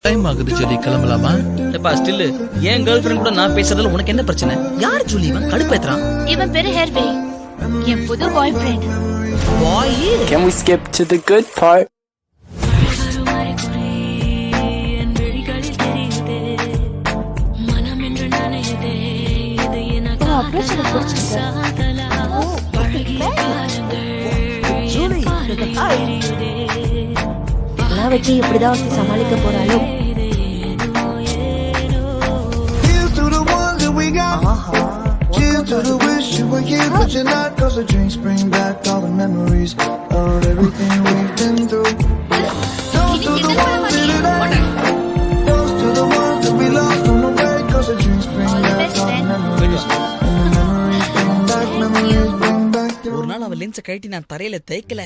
Time ஆகுது Julie, கிளம்பலாமா? எப்பா ஸ்டில் என் கேர்ள் ஃப்ரெண்ட் கூட நான் பேசுறதுல உனக்கு என்ன பிரச்சனை? யார் ஜூலி இவன்? கடுப்பேத்துறான். இவன் பேரு ஹெர்வே, என் புது boyfriend. Bye. Can we skip to the good part? எல்லாம் வச்சு எப்படிதான் சமாளிக்க போறாளோ? To the wish you were here, but you're not. Cause the drinks bring back all the memories of everything we've been through. Toast to the ones in today. Toast to the ones that we lost on the way. Cause the drinks bring back all the memories. And the memories bring back, memories bring back. ஒரு நாள் அவ லென்ஸை கழட்டி நான் தரையில தேய்க்கல.